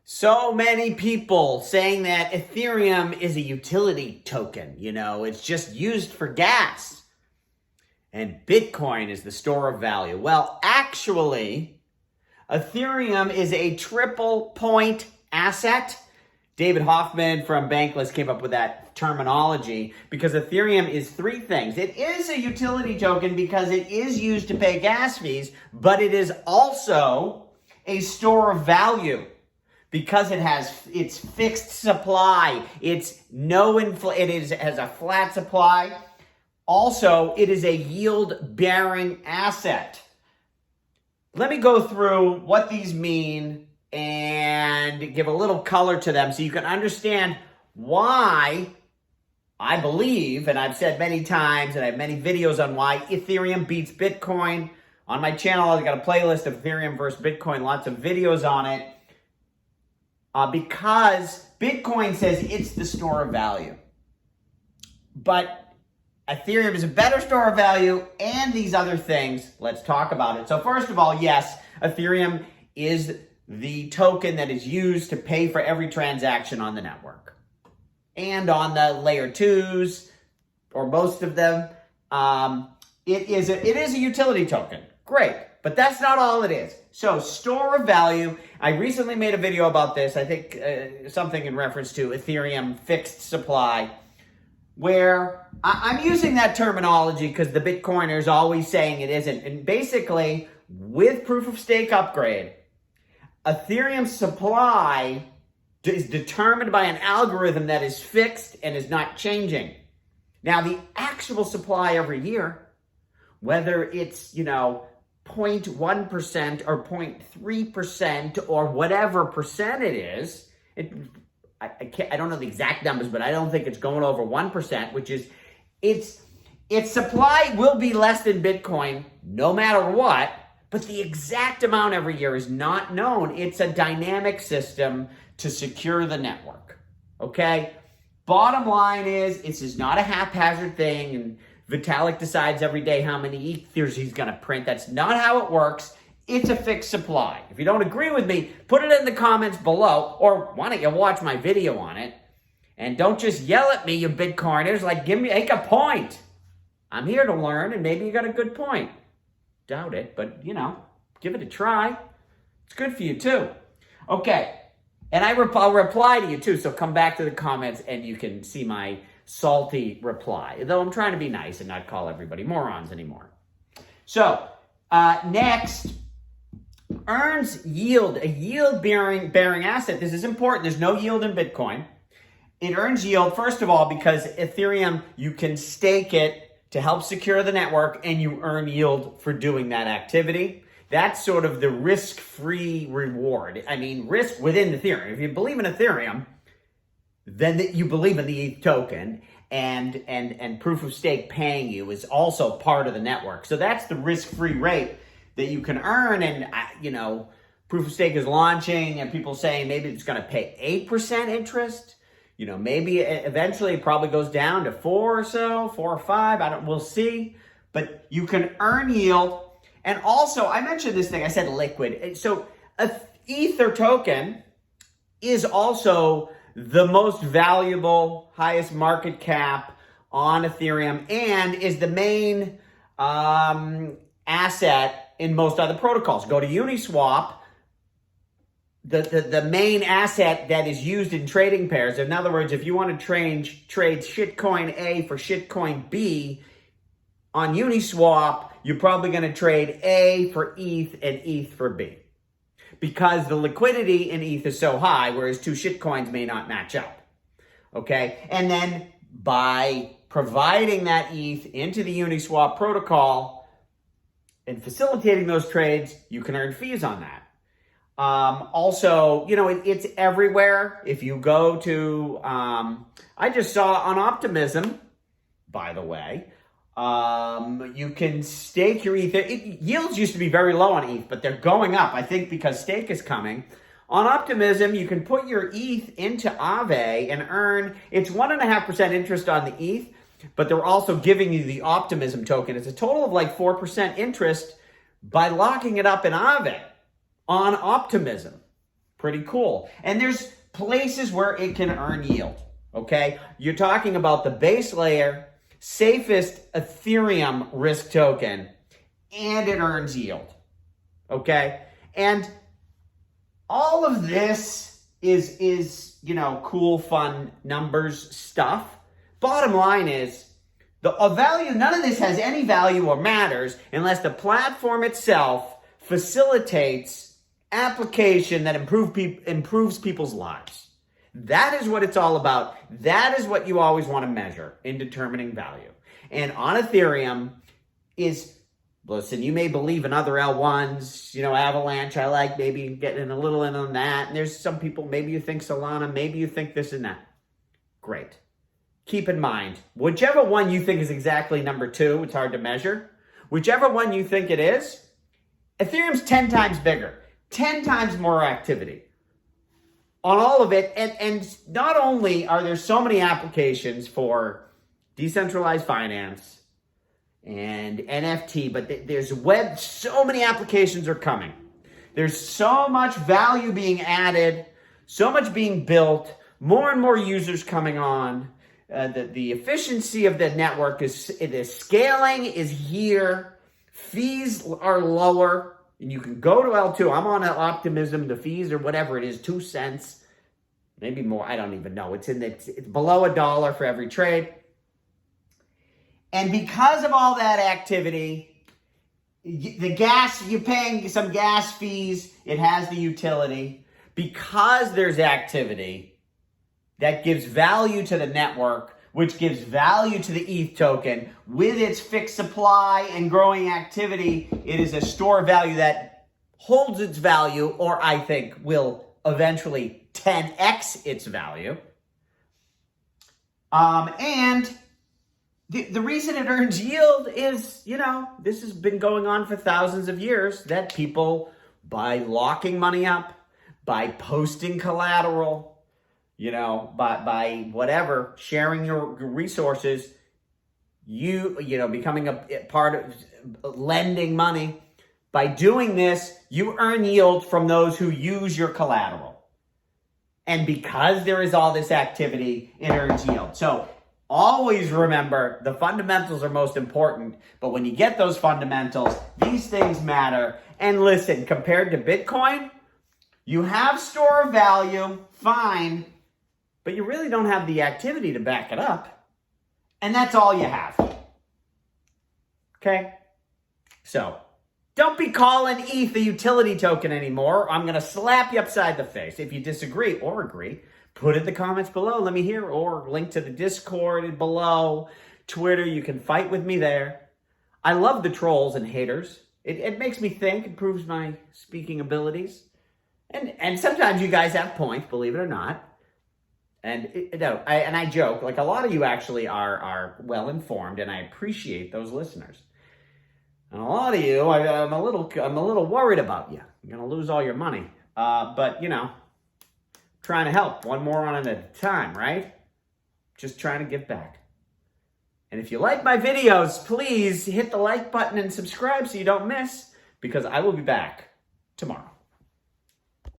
So many people saying that Ethereum is a utility token. It's just used for gas. And Bitcoin is the store of value. Well, actually, Ethereum is a triple point asset. David Hoffman from Bankless came up with that terminology because Ethereum is three things. It is a utility token because it is used to pay gas fees, but it is also a store of value because it has its fixed supply. It has a flat supply. Also, it is a yield-bearing asset. Let me go through what these mean and give a little color to them so you can understand why I believe, and I've said many times, and I have many videos on why Ethereum beats Bitcoin. On my channel, I've got a playlist of Ethereum versus Bitcoin, lots of videos on it, because Bitcoin says it's the store of value. But Ethereum is a better store of value and these other things. Let's talk about it. So first of all, yes, Ethereum is the token that is used to pay for every transaction on the network. And on the layer 2s, or most of them, it is a utility token. Great, but that's not all it is. So store of value, I recently made a video about this, I think something in reference to Ethereum fixed supply, where I'm using that terminology because the Bitcoiners always saying it isn't. And basically, with proof of stake upgrade, Ethereum supply is determined by an algorithm that is fixed and is not changing. Now, the actual supply every year, whether it's, 0.1% or 0.3% or whatever percent it is, I don't know the exact numbers, but I don't think it's going over 1%, which is its supply will be less than Bitcoin no matter what, but the exact amount every year is not known. It's a dynamic system to secure the network, okay? Bottom line is, this is not a haphazard thing, and Vitalik decides every day how many ethers he's going to print. That's not how it works. It's a fixed supply. If you don't agree with me, put it in the comments below, or why don't you watch my video on it? And don't just yell at me, you Bitcoiners, make a point. I'm here to learn, and maybe you got a good point. Doubt it, but, give it a try. It's good for you, too. Okay, and I'll reply to you, too, so come back to the comments, and you can see my salty reply, though I'm trying to be nice and not call everybody morons anymore. So, next, earns yield, a yield-bearing asset. This is important. There's no yield in Bitcoin. It earns yield, first of all, because Ethereum, you can stake it to help secure the network, and you earn yield for doing that activity. That's sort of the risk-free reward. I mean, risk within Ethereum. If you believe in Ethereum, then you believe in the ETH token, and proof of stake paying you is also part of the network. So that's the risk-free rate that you can earn, and proof of stake is launching, and people saying maybe it's going to pay 8% interest. Maybe eventually it probably goes down to 4 or 5. We'll see. But you can earn yield. And also, I mentioned this thing, I said liquid. So an Ether token is also the most valuable, highest market cap on Ethereum, and is the main asset in most other protocols. Go to Uniswap. The main asset that is used in trading pairs. In other words, if you want to trade shitcoin A for shitcoin B on Uniswap, you're probably going to trade A for ETH and ETH for B, because the liquidity in ETH is so high, whereas two shitcoins may not match up. Okay? And then by providing that ETH into the Uniswap protocol and facilitating those trades, you can earn fees on that. Also, it's everywhere. If you go to, I just saw on Optimism, by the way, you can stake your ETH. Yields used to be very low on ETH, but they're going up, I think, because stake is coming. On Optimism, you can put your ETH into Aave and earn, it's 1.5% interest on the ETH, but they're also giving you the Optimism token. It's a total of 4% interest by locking it up in Aave on Optimism. pretty cool. And there's places where it can earn yield, okay? You're talking about the base layer, safest Ethereum risk token, and it earns yield, okay? And all of this is cool, fun numbers stuff. Bottom line is, the value, none of this has any value or matters unless the platform itself facilitates application that improves people's lives. That is what it's all about. That is what you always want to measure in determining value. And on Ethereum listen, you may believe in other L1s, Avalanche, I like maybe getting a little in on that. And there's some people, maybe you think Solana, maybe you think this and that. Great. Keep in mind, whichever one you think is exactly number 2, it's hard to measure. Whichever one you think it is, Ethereum's 10 times bigger, 10 times more activity on all of it. And not only are there so many applications for decentralized finance and NFT, but there's so many applications are coming. There's so much value being added, so much being built, more and more users coming on. The efficiency of the network the scaling is here. Fees are lower, and you can go to L2. I'm on Optimism. The fees or whatever it is, 2 cents, maybe more. I don't even know. It's below $1 for every trade. And because of all that activity, the gas, you're paying some gas fees. It has the utility. Because there's activity, that gives value to the network, which gives value to the ETH token. With its fixed supply and growing activity, it is a store of value that holds its value, or I think will eventually 10x its value. And the reason it earns yield is, this has been going on for thousands of years, that people, by locking money up, by posting collateral, by whatever, sharing your resources, becoming a part of lending money. By doing this, you earn yield from those who use your collateral. And because there is all this activity, it earns yield. So always remember, the fundamentals are most important. But when you get those fundamentals, these things matter. And listen, compared to Bitcoin, you have store of value, fine, but you really don't have the activity to back it up. And that's all you have. Okay? So, don't be calling ETH a utility token anymore. I'm going to slap you upside the face. If you disagree or agree, put it in the comments below. Let me hear. Or link to the Discord below. Twitter, you can fight with me there. I love the trolls and haters. It makes me think, improves my speaking abilities. And sometimes you guys have points, believe it or not. And I joke, like a lot of you actually are well informed, and I appreciate those listeners. And a lot of you, I'm a little worried about you. You're gonna lose all your money, but trying to help one more on it at a time, right? Just trying to give back. And if you like my videos, please hit the like button and subscribe so you don't miss, because I will be back tomorrow.